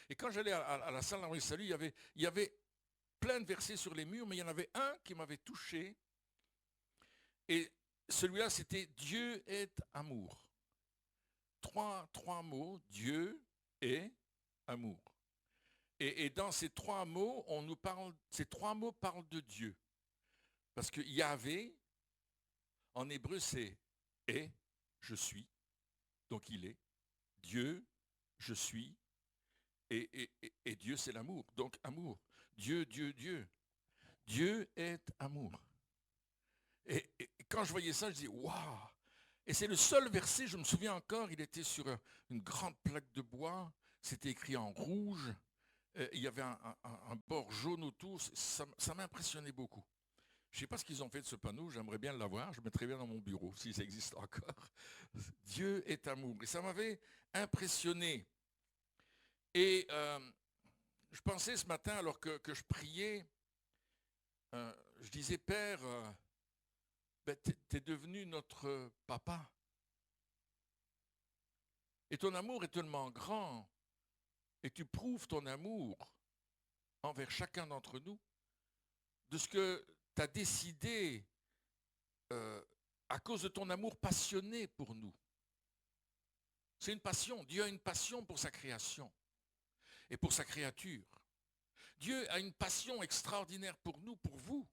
Et quand j'allais à la salle d'Henri Salut, il y avait plein de versets sur les murs, mais il y en avait un qui m'avait touché. Et celui-là, c'était Dieu est amour. Trois mots, Dieu est amour. Et dans ces trois mots, ces trois mots parlent de Dieu. Parce que Yahvé, en hébreu, c'est est, je suis, donc il est. Dieu, je suis, et Dieu, c'est l'amour. Donc amour. Dieu, Dieu, Dieu. Dieu est amour. Et quand je voyais ça, je dis, waouh! Et c'est le seul verset, je me souviens encore, il était sur une grande plaque de bois, c'était écrit en rouge, il y avait un bord jaune autour, ça m'impressionnait beaucoup. Je ne sais pas ce qu'ils ont fait de ce panneau, j'aimerais bien l'avoir, je le mettrais bien dans mon bureau, si ça existe encore. Dieu est amour. Et ça m'avait impressionné. Et je pensais ce matin, alors que je priais, je disais, Père, ben, t'es devenu notre papa. Et ton amour est tellement grand, et tu prouves ton amour envers chacun d'entre nous, de ce que tu as décidé euh, à cause de ton amour passionné pour nous. C'est une passion. Dieu a une passion pour sa création et pour sa créature. Dieu a une passion extraordinaire pour nous, pour vous.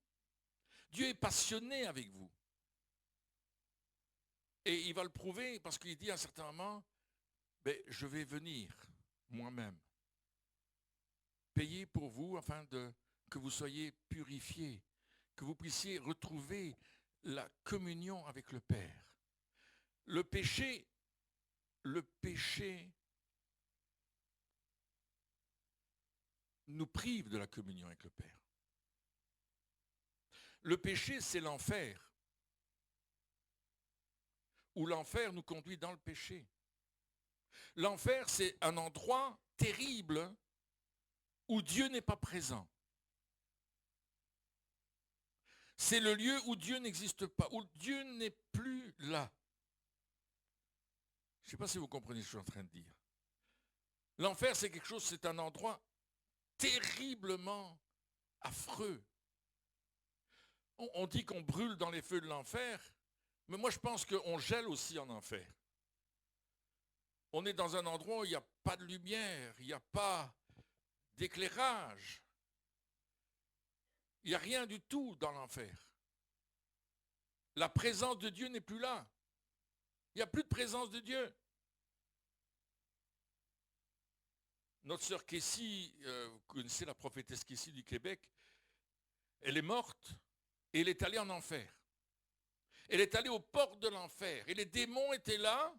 Dieu est passionné avec vous. Et il va le prouver parce qu'il dit à un certain moment, ben, je vais venir moi-même, payer pour vous afin que vous soyez purifiés, que vous puissiez retrouver la communion avec le Père. Le péché nous prive de la communion avec le Père. Le péché, c'est l'enfer, où l'enfer nous conduit dans le péché. L'enfer, c'est un endroit terrible où Dieu n'est pas présent. C'est le lieu où Dieu n'existe pas, où Dieu n'est plus là. Je ne sais pas si vous comprenez ce que je suis en train de dire. L'enfer, c'est quelque chose, c'est un endroit terriblement affreux. On dit qu'on brûle dans les feux de l'enfer, mais moi je pense qu'on gèle aussi en enfer. On est dans un endroit où il n'y a pas de lumière, il n'y a pas d'éclairage. Il n'y a rien du tout dans l'enfer. La présence de Dieu n'est plus là. Il n'y a plus de présence de Dieu. Notre sœur Kessie, vous connaissez la prophétesse Kessie du Québec, elle est morte et elle est allée en enfer. Elle est allée aux portes de l'enfer et les démons étaient là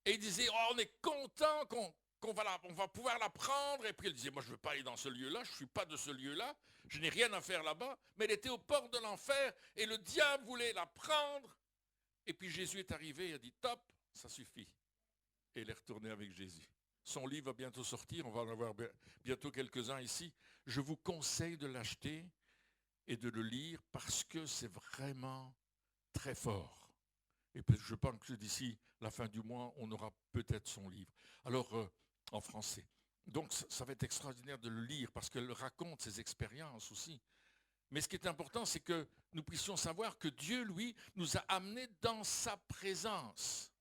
et ils disaient, oh, on est content qu'on va pouvoir la prendre. Et puis elle disait, moi je ne veux pas aller dans ce lieu-là, je ne suis pas de ce lieu-là, je n'ai rien à faire là-bas. Mais elle était aux portes de l'enfer et le diable voulait la prendre. Et puis Jésus est arrivé et a dit, top, ça suffit. Et elle est retournée avec Jésus. Son livre va bientôt sortir, on va en avoir bientôt quelques-uns ici. Je vous conseille de l'acheter et de le lire parce que c'est vraiment très fort. Et je pense que d'ici la fin du mois, on aura peut-être son livre. Alors, en français. Donc, ça va être extraordinaire de le lire parce qu'elle raconte ses expériences aussi. Mais ce qui est important, c'est que nous puissions savoir que Dieu, lui, nous a amenés dans sa présence.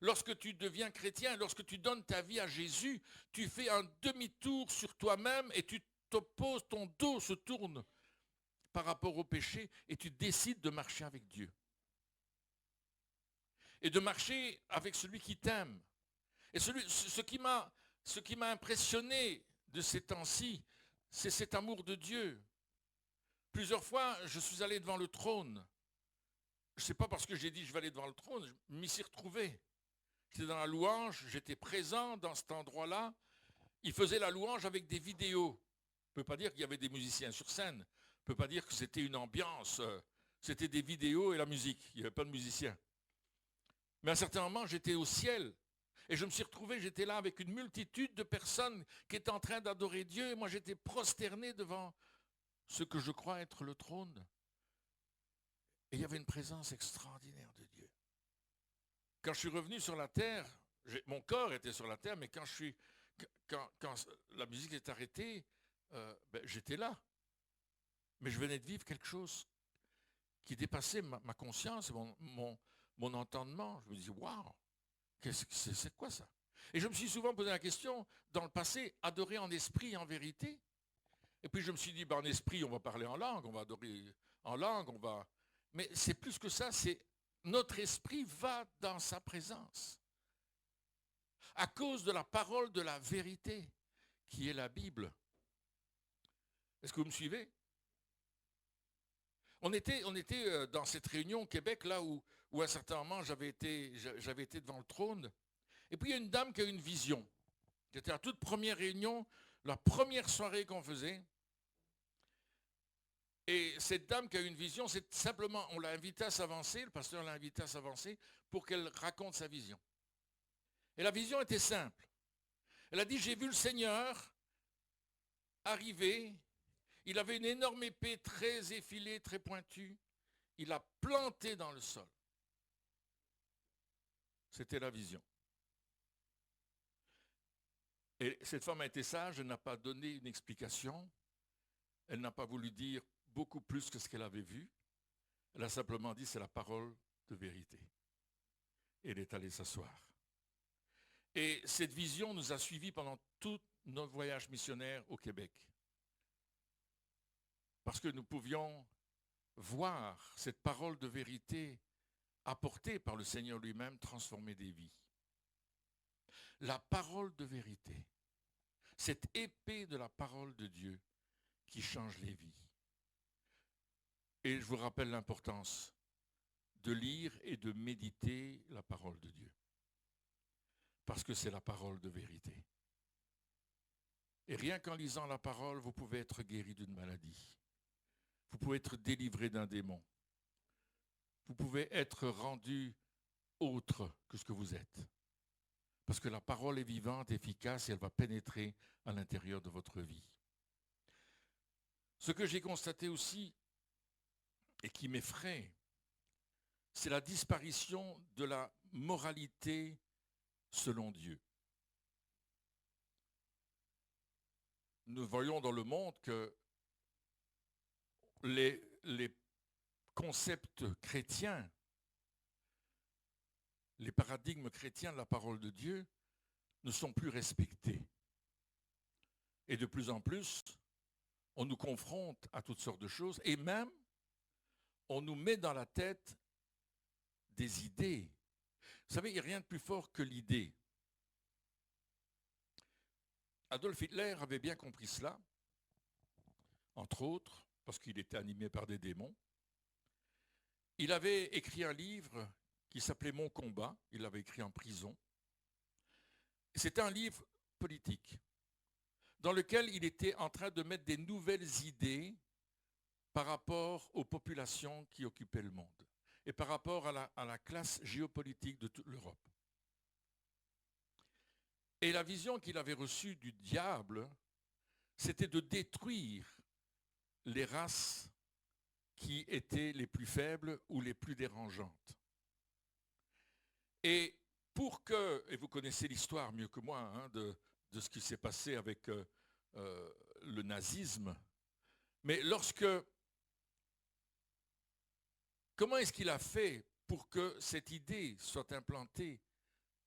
Lorsque tu deviens chrétien, lorsque tu donnes ta vie à Jésus, tu fais un demi-tour sur toi-même et tu t'opposes, ton dos se tourne par rapport au péché et tu décides de marcher avec Dieu. Et de marcher avec celui qui t'aime. Et ce qui m'a impressionné de ces temps-ci, c'est cet amour de Dieu. Plusieurs fois, je suis allé devant le trône. Je ne sais pas parce que j'ai dit je vais aller devant le trône, je m'y suis retrouvé. J'étais dans la louange, j'étais présent dans cet endroit-là. Ils faisaient la louange avec des vidéos. On ne peut pas dire qu'il y avait des musiciens sur scène. On ne peut pas dire que c'était une ambiance. C'était des vidéos et la musique. Il n'y avait pas de musiciens. Mais à un certain moment, j'étais au ciel. Et je me suis retrouvé, j'étais là avec une multitude de personnes qui étaient en train d'adorer Dieu. Et moi, j'étais prosterné devant ce que je crois être le trône. Et il y avait une présence extraordinaire de Dieu. Quand je suis revenu sur la terre, mon corps était sur la terre, mais quand quand la musique est arrêtée, j'étais là. Mais je venais de vivre quelque chose qui dépassait ma conscience, mon entendement. Je me dis, waouh, c'est quoi ça? Et je me suis souvent posé la question, dans le passé, adorer en esprit et en vérité. Et puis je me suis dit, en esprit, on va parler en langue, on va adorer en langue, on va... Mais c'est plus que ça, c'est notre esprit va dans sa présence. À cause de la parole de la vérité, qui est la Bible. Est-ce que vous me suivez? On était dans cette réunion au Québec, là où à un certain moment, j'avais été devant le trône. Et puis il y a une dame qui a eu une vision. C'était la toute première réunion, la première soirée qu'on faisait. Et cette dame qui a eu une vision, c'est simplement, on l'a invitée à s'avancer, le pasteur l'a invitée à s'avancer pour qu'elle raconte sa vision. Et la vision était simple. Elle a dit, j'ai vu le Seigneur arriver. Il avait une énorme épée très effilée, très pointue. Il l'a plantée dans le sol. C'était la vision. Et cette femme a été sage, elle n'a pas donné une explication. Elle n'a pas voulu dire beaucoup plus que ce qu'elle avait vu. Elle a simplement dit, c'est la parole de vérité. Et elle est allée s'asseoir. Et cette vision nous a suivis pendant tout notre voyage missionnaire au Québec. Parce que nous pouvions voir cette parole de vérité apportée par le Seigneur lui-même, transformer des vies. La parole de vérité, cette épée de la parole de Dieu qui change les vies. Et je vous rappelle l'importance de lire et de méditer la parole de Dieu. Parce que c'est la parole de vérité. Et rien qu'en lisant la parole, vous pouvez être guéri d'une maladie. Vous pouvez être délivré d'un démon. Vous pouvez être rendu autre que ce que vous êtes. Parce que la parole est vivante, efficace et elle va pénétrer à l'intérieur de votre vie. Ce que j'ai constaté aussi et qui m'effraie, c'est la disparition de la moralité selon Dieu. Nous voyons dans le monde que les concepts chrétiens, les paradigmes chrétiens de la parole de Dieu ne sont plus respectés. Et de plus en plus, on nous confronte à toutes sortes de choses et même on nous met dans la tête des idées. Vous savez, il n'y a rien de plus fort que l'idée. Adolf Hitler avait bien compris cela, entre autres, parce qu'il était animé par des démons. Il avait écrit un livre qui s'appelait Mon combat, il l'avait écrit en prison. C'était un livre politique, dans lequel il était en train de mettre des nouvelles idées par rapport aux populations qui occupaient le monde et par rapport à la classe géopolitique de toute l'Europe. Et la vision qu'il avait reçue du diable, c'était de détruire les races qui étaient les plus faibles ou les plus dérangeantes. Et pour que, et vous connaissez l'histoire mieux que moi hein, de ce qui s'est passé avec le nazisme, mais comment est-ce qu'il a fait pour que cette idée soit implantée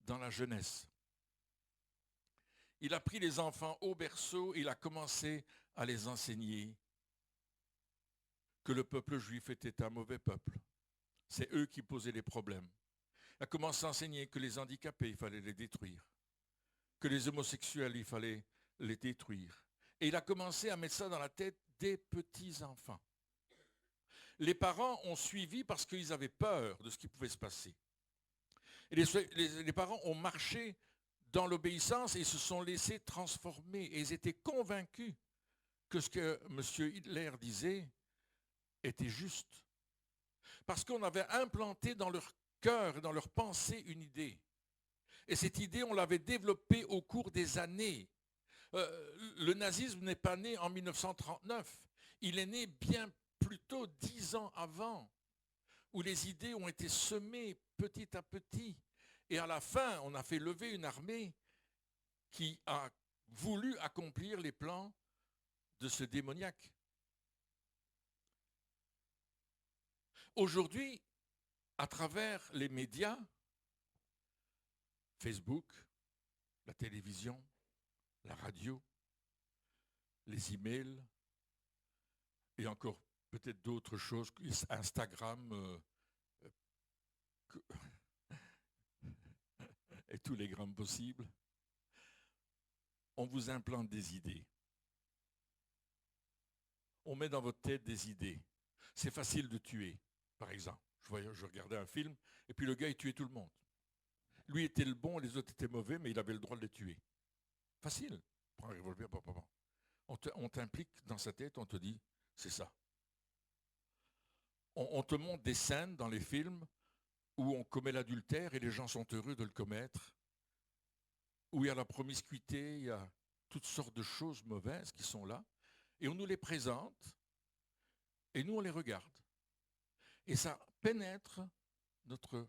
dans la jeunesse? Il a pris les enfants au berceau, il a commencé à les enseigner que le peuple juif était un mauvais peuple. C'est eux qui posaient les problèmes. Il a commencé à enseigner que les handicapés, il fallait les détruire, que les homosexuels, il fallait les détruire. Et il a commencé à mettre ça dans la tête des petits-enfants. Les parents ont suivi parce qu'ils avaient peur de ce qui pouvait se passer. Et les parents ont marché dans l'obéissance et ils se sont laissés transformer. Et ils étaient convaincus que ce que M. Hitler disait était juste. Parce qu'on avait implanté dans leur cœur et dans leur pensée une idée. Et cette idée, on l'avait développée au cours des années. Le nazisme n'est pas né en 1939. Il est né bien plus tôt, 10 ans avant, où les idées ont été semées petit à petit. Et à la fin, on a fait lever une armée qui a voulu accomplir les plans de ce démoniaque. Aujourd'hui, à travers les médias, Facebook, la télévision, la radio, les emails, et encore peut-être d'autres choses, Instagram, et tous les grammes possibles, on vous implante des idées. On met dans votre tête des idées. C'est facile de tuer, par exemple. Je regardais un film, et puis le gars, il tuait tout le monde. Lui était le bon, les autres étaient mauvais, mais il avait le droit de les tuer. Facile. Prends un revolver, on t'implique dans sa tête, on te dit, c'est ça. On te montre des scènes dans les films où on commet l'adultère et les gens sont heureux de le commettre, où il y a la promiscuité, il y a toutes sortes de choses mauvaises qui sont là, et on nous les présente, et nous on les regarde. Et ça pénètre notre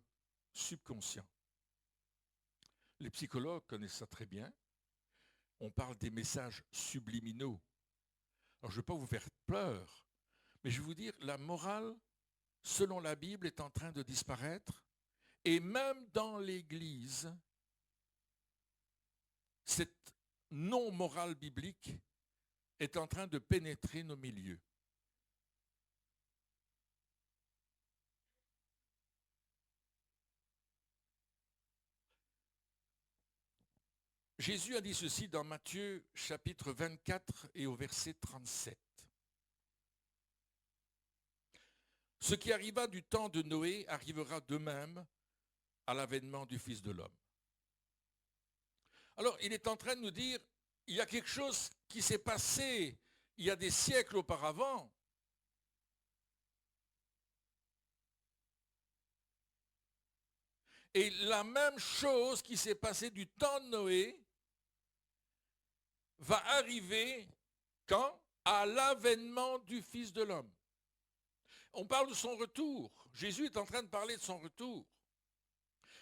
subconscient. Les psychologues connaissent ça très bien. On parle des messages subliminaux. Alors je ne vais pas vous faire peur, mais je vais vous dire, la morale, selon la Bible, est en train de disparaître. Et même dans l'Église, cette non-morale biblique est en train de pénétrer nos milieux. Jésus a dit ceci dans Matthieu chapitre 24 et au verset 37. Ce qui arriva du temps de Noé arrivera de même à l'avènement du Fils de l'homme. Alors, il est en train de nous dire, il y a quelque chose qui s'est passé il y a des siècles auparavant. Et la même chose qui s'est passée du temps de Noé va arriver quand? À l'avènement du Fils de l'homme. On parle de son retour. Jésus est en train de parler de son retour.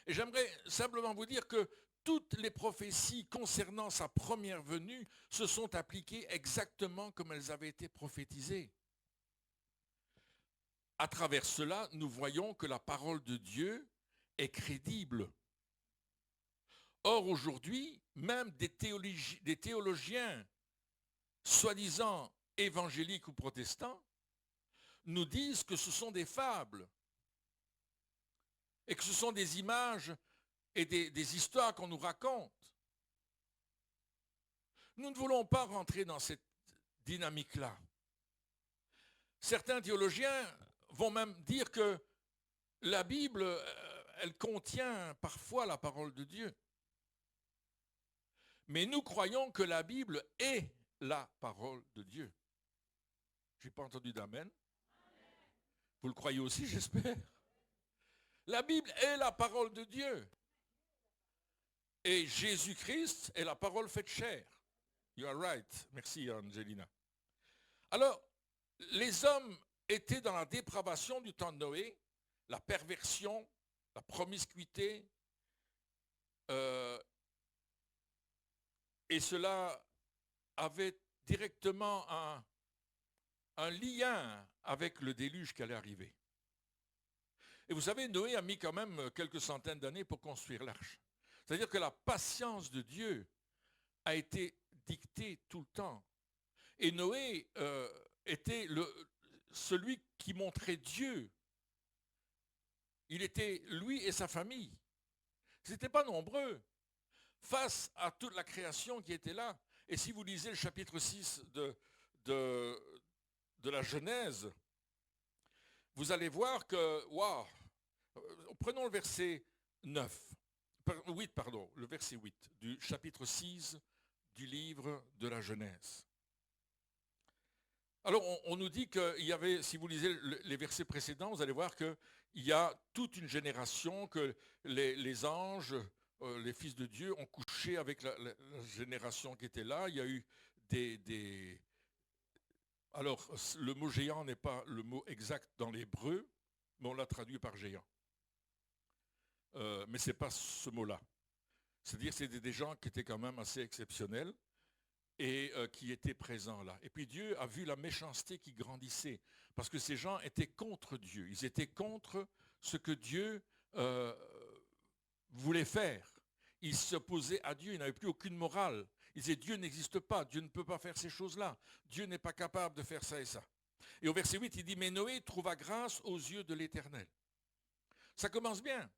Et j'aimerais simplement vous dire que toutes les prophéties concernant sa première venue se sont appliquées exactement comme elles avaient été prophétisées. À travers cela, nous voyons que la parole de Dieu est crédible. Or, aujourd'hui, même des théologiens soi-disant évangéliques ou protestants nous disent que ce sont des fables et que ce sont des images et des histoires qu'on nous raconte. Nous ne voulons pas rentrer dans cette dynamique-là. Certains théologiens vont même dire que la Bible, elle contient parfois la parole de Dieu. Mais nous croyons que la Bible est la parole de Dieu. Je n'ai pas entendu d'amen. Vous le croyez aussi, j'espère. La Bible est la parole de Dieu. Et Jésus-Christ est la parole faite chair. You are right. Merci, Angelina. Alors, les hommes étaient dans la dépravation du temps de Noé, la perversion, la promiscuité, et cela avait directement un lien avec le déluge qui allait arriver. Et vous savez, Noé a mis quand même quelques centaines d'années pour construire l'arche. C'est-à-dire que la patience de Dieu a été dictée tout le temps. Et Noé était celui qui montrait Dieu. Il était, lui et sa famille. Ils n'étaient pas nombreux face à toute la création qui était là. Et si vous lisez le chapitre 6 de la Genèse, vous allez voir que, waouh, prenons le verset 8, le verset 8 du chapitre 6 du livre de la Genèse. Alors, on nous dit qu'il y avait, si vous lisez les versets précédents, vous allez voir qu'il y a toute une génération, que les anges, les fils de Dieu, ont couché avec la génération qui était là. Il y a eu des... Alors, le mot géant n'est pas le mot exact dans l'hébreu, mais on l'a traduit par géant. Mais ce n'est pas ce mot-là. C'est-à-dire que c'était des gens qui étaient quand même assez exceptionnels. et qui étaient présents là. Et puis Dieu a vu la méchanceté qui grandissait, parce que ces gens étaient contre Dieu. Ils étaient contre ce que Dieu voulait faire. Ils s'opposaient à Dieu, ils n'avaient plus aucune morale. Ils disaient Dieu n'existe pas, Dieu ne peut pas faire ces choses-là. Dieu n'est pas capable de faire ça et ça. Et au verset 8, il dit, mais Noé trouva grâce aux yeux de l'Éternel. Ça commence bien.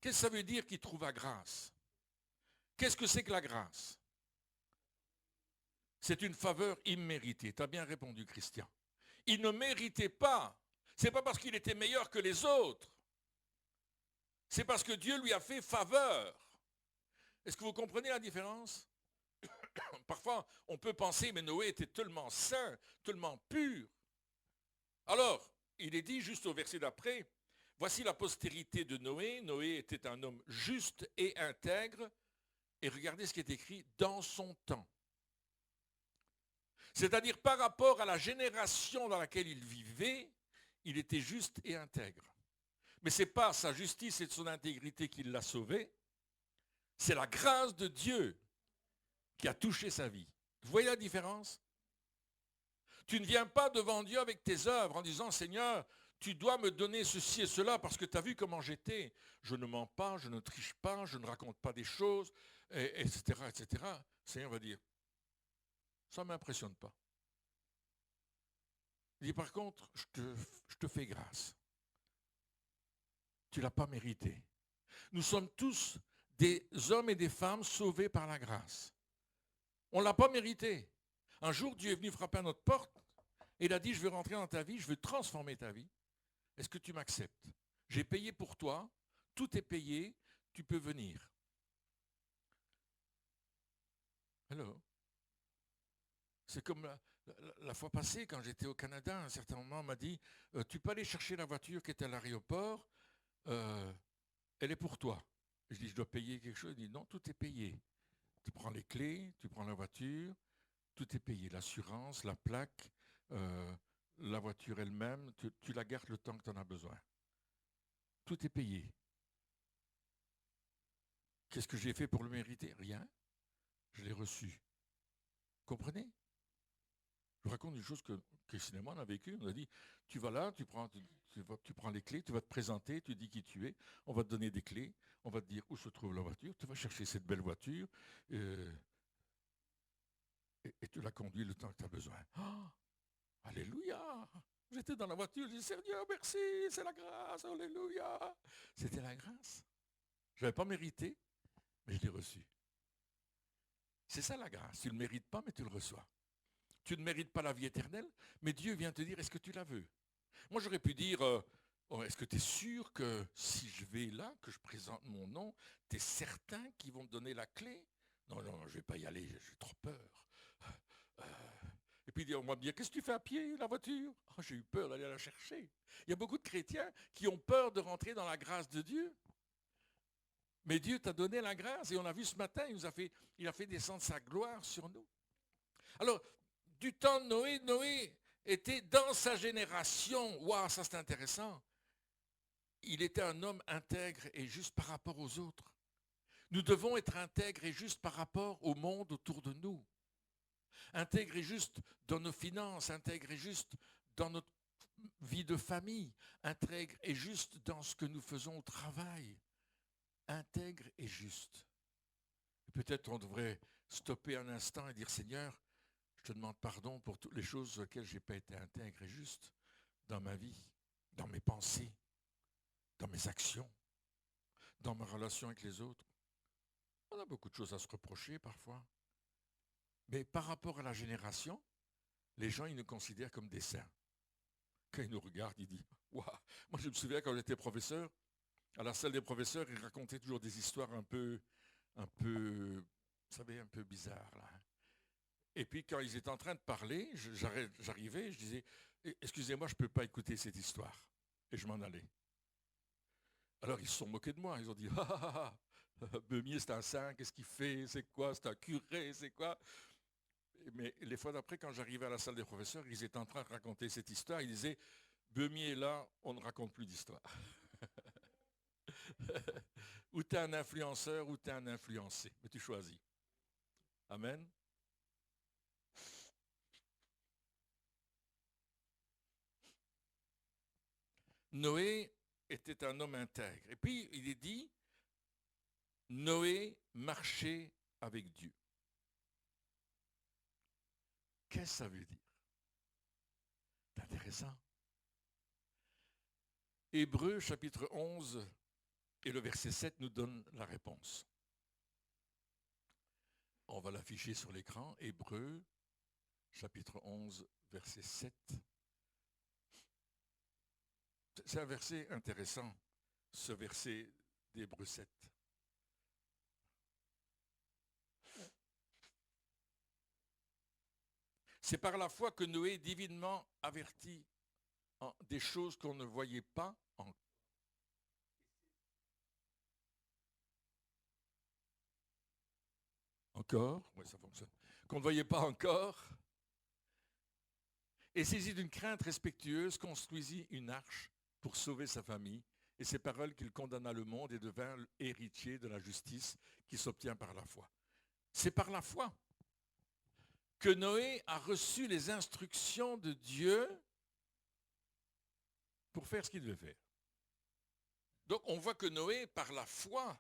Qu'est-ce que ça veut dire qu'il trouva grâce? Qu'est-ce que c'est que la grâce? C'est une faveur imméritée. Tu as bien répondu, Christian. Il ne méritait pas. Ce n'est pas parce qu'il était meilleur que les autres. C'est parce que Dieu lui a fait faveur. Est-ce que vous comprenez la différence? Parfois, on peut penser, mais Noé était tellement saint, tellement pur. Alors, il est dit juste au verset d'après, voici la postérité de Noé. Noé était un homme juste et intègre. Et regardez ce qui est écrit, dans son temps. C'est-à-dire par rapport à la génération dans laquelle il vivait, il était juste et intègre. Mais ce n'est pas sa justice et son intégrité qui l'a sauvé, c'est la grâce de Dieu qui a touché sa vie. Vous voyez la différence? Tu ne viens pas devant Dieu avec tes œuvres en disant, Seigneur, tu dois me donner ceci et cela parce que tu as vu comment j'étais. Je ne mens pas, je ne triche pas, je ne raconte pas des choses, etc., etc. Le Seigneur va dire, ça ne m'impressionne pas. Il dit, par contre, je te fais grâce. Tu ne l'as pas mérité. Nous sommes tous des hommes et des femmes sauvés par la grâce. On ne l'a pas mérité. Un jour, Dieu est venu frapper à notre porte et il a dit, je veux rentrer dans ta vie, je veux transformer ta vie. Est-ce que tu m'acceptes? J'ai payé pour toi, tout est payé, tu peux venir. Alors, c'est comme la fois passée, quand j'étais au Canada, à un certain moment, on m'a dit, tu peux aller chercher la voiture qui est à l'aéroport, elle est pour toi. Je dis, je dois payer quelque chose? Il dit, non, tout est payé. Tu prends les clés, tu prends la voiture, tout est payé. L'assurance, la plaque, la voiture elle-même, tu la gardes le temps que tu en as besoin. Tout est payé. Qu'est-ce que j'ai fait pour le mériter? Rien. Je l'ai reçu. Vous comprenez? Je vous raconte une chose que cinéma on a vécu. On a dit, tu vas là, tu prends les clés, tu vas te présenter, tu dis qui tu es, on va te donner des clés, on va te dire où se trouve la voiture, tu vas chercher cette belle voiture et tu la conduis le temps que tu as besoin. Oh, alléluia! J'étais dans la voiture, j'ai dit, Seigneur, merci, c'est la grâce, alléluia! C'était la grâce. Je n'avais pas mérité, mais je l'ai reçu. C'est ça la grâce. Tu ne le mérites pas, mais tu le reçois. Tu ne mérites pas la vie éternelle, mais Dieu vient te dire, est-ce que tu la veux? Moi, j'aurais pu dire, oh, est-ce que tu es sûr que si je vais là, que je présente mon nom, tu es certain qu'ils vont me donner la clé? Non, non, je ne vais pas y aller, j'ai trop peur. Et puis on va me dire, qu'est-ce que tu fais à pied, la voiture? Oh, j'ai eu peur d'aller la chercher. Il y a beaucoup de chrétiens qui ont peur de rentrer dans la grâce de Dieu. Mais Dieu t'a donné la grâce et on a vu ce matin, il a fait descendre sa gloire sur nous. Alors, du temps de Noé, Noé était dans sa génération. Waouh, ça c'est intéressant. Il était un homme intègre et juste par rapport aux autres. Nous devons être intègres et justes par rapport au monde autour de nous. Intègres et justes dans nos finances, intègres et justes dans notre vie de famille, intègres et justes dans ce que nous faisons au travail. Intègre et juste. Peut-être on devrait stopper un instant et dire, Seigneur, je te demande pardon pour toutes les choses sur lesquelles je n'ai pas été intègre et juste dans ma vie, dans mes pensées, dans mes actions, dans ma relation avec les autres. On a beaucoup de choses à se reprocher parfois. Mais par rapport à la génération, les gens, ils nous considèrent comme des saints. Quand ils nous regardent, ils disent, waouh, moi je me souviens quand j'étais professeur, à la salle des professeurs, ils racontaient toujours des histoires un peu, vous savez, un peu bizarres là. Et puis quand ils étaient en train de parler, j'arrivais, je disais, excusez-moi, je ne peux pas écouter cette histoire. Et je m'en allais. Alors ils se sont moqués de moi, ils ont dit, ah, Beumier c'est un saint, qu'est-ce qu'il fait, c'est quoi, c'est un curé, c'est quoi? Mais les fois d'après, quand j'arrivais à la salle des professeurs, ils étaient en train de raconter cette histoire, ils disaient, Beumier est là, on ne raconte plus d'histoire. Ou tu es un influenceur ou tu es un influencé, mais tu choisis. Amen. Noé était un homme intègre. Et puis, il est dit, Noé marchait avec Dieu. Qu'est-ce que ça veut dire? C'est intéressant. Hébreux chapitre 11 et le verset 7 nous donne la réponse. On va l'afficher sur l'écran. Hébreux chapitre 11, verset 7. C'est un verset intéressant, ce verset d'Hébreux 7. C'est par la foi que Noé, divinement averti des choses qu'on ne voyait pas encore, oui, ça fonctionne, qu'on ne voyait pas encore, et saisi d'une crainte respectueuse, construisit une arche pour sauver sa famille, et ses paroles qu'il condamna le monde et devint héritier de la justice qui s'obtient par la foi. C'est par la foi que Noé a reçu les instructions de Dieu pour faire ce qu'il devait faire. Donc on voit que Noé, par la foi,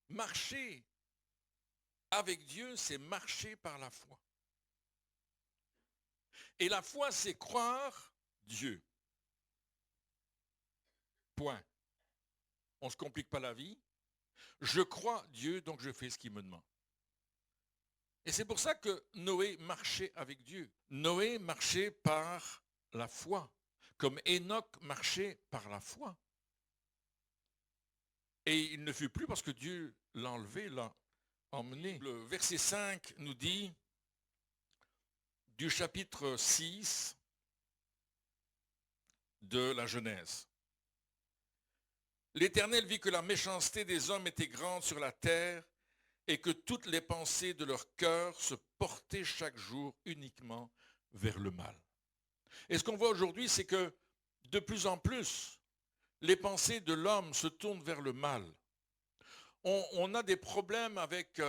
marcher avec Dieu, c'est marcher par la foi. Et la foi, c'est croire Dieu. Point. On ne se complique pas la vie. Je crois Dieu, donc je fais ce qu'il me demande. Et c'est pour ça que Noé marchait avec Dieu. Noé marchait par la foi, comme Enoch marchait par la foi. Et il ne fut plus parce que Dieu l'a enlevé, l'a emmené. Le verset 5 nous dit, du chapitre 6 de la Genèse. L'Éternel vit que la méchanceté des hommes était grande sur la terre et que toutes les pensées de leur cœur se portaient chaque jour uniquement vers le mal. Et ce qu'on voit aujourd'hui, c'est que de plus en plus, les pensées de l'homme se tournent vers le mal. On a des problèmes avec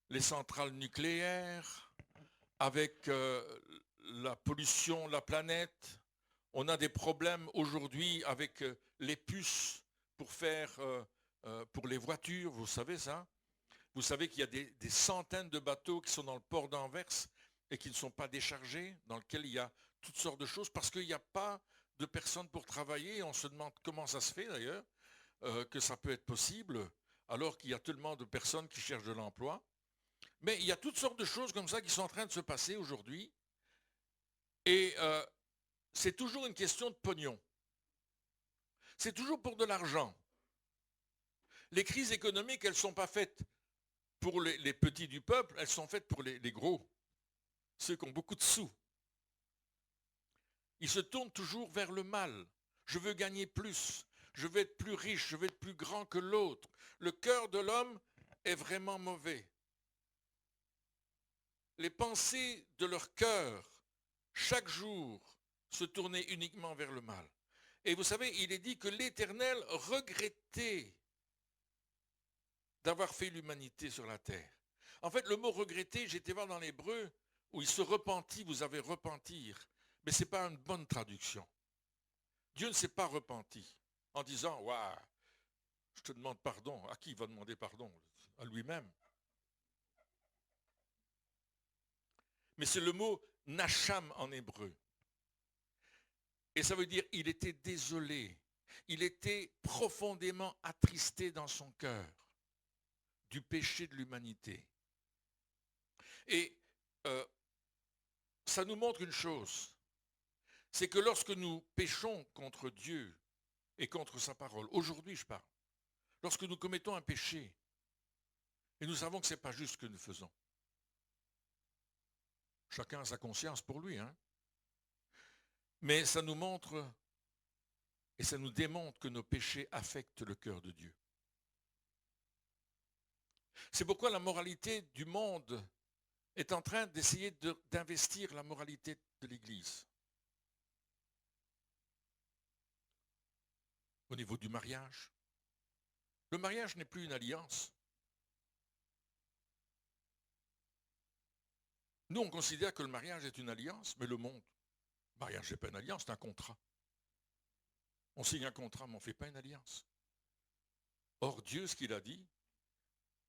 les centrales nucléaires, avec la pollution de la planète. On a des problèmes aujourd'hui avec les puces pour les voitures, vous savez ça? Vous savez qu'il y a des centaines de bateaux qui sont dans le port d'Anvers et qui ne sont pas déchargés, dans lesquels il y a toutes sortes de choses, parce qu'il n'y a pas de personnes pour travailler. On se demande comment ça se fait d'ailleurs, que ça peut être possible, alors qu'il y a tellement de personnes qui cherchent de l'emploi. Mais il y a toutes sortes de choses comme ça qui sont en train de se passer aujourd'hui. Et c'est toujours une question de pognon. C'est toujours pour de l'argent. Les crises économiques, elles ne sont pas faites pour les petits du peuple, elles sont faites pour les gros, ceux qui ont beaucoup de sous. Ils se tournent toujours vers le mal. Je veux gagner plus, je veux être plus riche, je veux être plus grand que l'autre. Le cœur de l'homme est vraiment mauvais. Les pensées de leur cœur, chaque jour, se tournaient uniquement vers le mal. Et vous savez, il est dit que l'Éternel regrettait d'avoir fait l'humanité sur la terre. En fait, le mot regretter, j'étais voir dans l'hébreu, où il se repentit, vous avez repentir, mais ce n'est pas une bonne traduction. Dieu ne s'est pas repenti en disant, waouh, je te demande pardon. À qui il va demander pardon? À lui-même. Mais c'est le mot nacham en hébreu. Et ça veut dire, il était désolé, il était profondément attristé dans son cœur du péché de l'humanité. Et ça nous montre une chose, c'est que lorsque nous péchons contre Dieu et contre sa parole, aujourd'hui je parle, lorsque nous commettons un péché, et nous savons que ce n'est pas juste ce que nous faisons, chacun a sa conscience pour lui, hein, mais ça nous montre et ça nous démontre que nos péchés affectent le cœur de Dieu. C'est pourquoi la moralité du monde est en train d'essayer d'investir la moralité de l'Église. Au niveau du mariage. Le mariage n'est plus une alliance. Nous, on considère que le mariage est une alliance, mais le monde Mariage, c'est pas une alliance, c'est un contrat. On signe un contrat, mais on ne fait pas une alliance. Or, Dieu, ce qu'il a dit,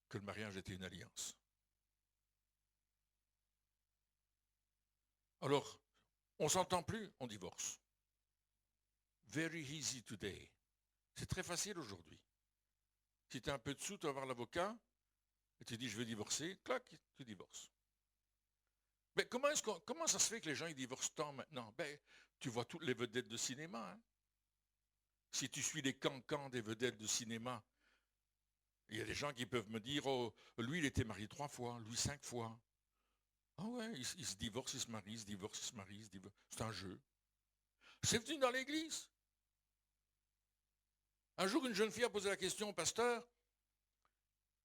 que le mariage était une alliance. Alors, on ne s'entend plus, on divorce. Very easy today. C'est très facile aujourd'hui. Si tu as un peu de sous, tu vas voir l'avocat, et tu dis je veux divorcer, clac, tu divorces. Mais comment ça se fait que les gens ils divorcent tant maintenant? Tu vois toutes les vedettes de cinéma. Hein? Si tu suis les cancans des vedettes de cinéma, il y a des gens qui peuvent me dire, oh, lui il était marié 3 fois, lui 5 fois. Ah ouais, il se divorce, il se marie, il se divorce, il se marie, il se divorce. C'est un jeu. C'est venu dans l'église. Un jour, une jeune fille a posé la question au pasteur,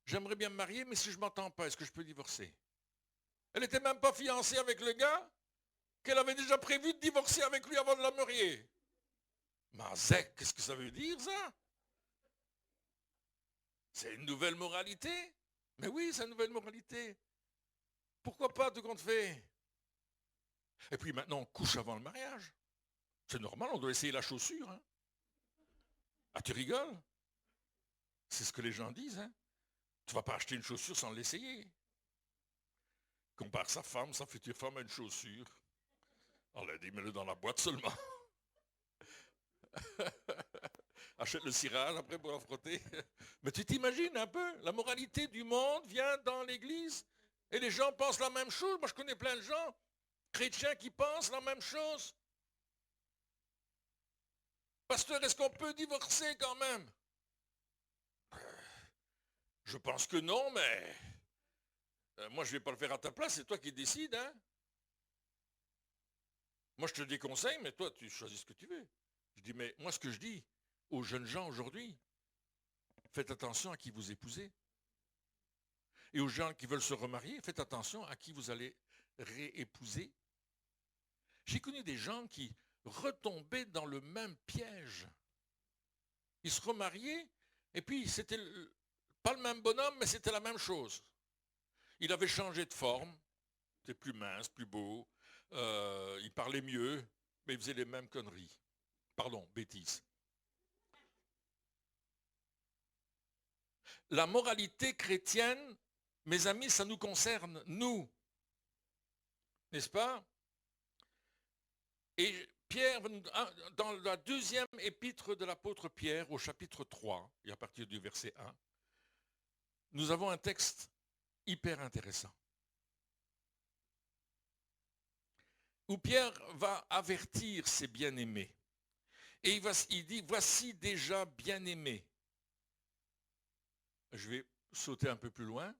j'aimerais bien me marier, mais si je ne m'entends pas, est-ce que je peux divorcer? Elle n'était même pas fiancée avec le gars, qu'elle avait déjà prévu de divorcer avec lui avant de la marier. Mazek, qu'est-ce que ça veut dire, ça? C'est une nouvelle moralité. Mais oui, c'est une nouvelle moralité. Pourquoi pas, tout compte fait? Et puis maintenant, on couche avant le mariage. C'est normal, on doit essayer la chaussure. Hein? Ah, tu rigoles? C'est ce que les gens disent. Hein? Tu ne vas pas acheter une chaussure sans l'essayer. Compare sa femme, sa future femme à une chaussure. On l'a dit, mets-le dans la boîte seulement. Achète le cirage après pour la frotter. Mais tu t'imagines un peu, la moralité du monde vient dans l'église et les gens pensent la même chose. Moi, je connais plein de gens, chrétiens, qui pensent la même chose. Pasteur, est-ce qu'on peut divorcer quand même? Je pense que non, mais moi, je ne vais pas le faire à ta place, c'est toi qui décides. Hein? Moi, je te déconseille, mais toi, tu choisis ce que tu veux. Je dis, mais moi, ce que je dis aux jeunes gens aujourd'hui, faites attention à qui vous épousez. Et aux gens qui veulent se remarier, faites attention à qui vous allez réépouser. J'ai connu des gens qui retombaient dans le même piège. Ils se remariaient, et puis c'était pas le même bonhomme, mais c'était la même chose. Il avait changé de forme, c'était plus mince, plus beau, il parlait mieux, mais il faisait les mêmes conneries. Pardon, bêtises. La moralité chrétienne, mes amis, ça nous concerne, nous. N'est-ce pas? Et Pierre, dans la deuxième épître de l'apôtre Pierre, au chapitre 3, et à partir du verset 1, nous avons un texte hyper intéressant. Où Pierre va avertir ses bien-aimés. Et il dit, voici déjà bien-aimés. Je vais sauter un peu plus loin.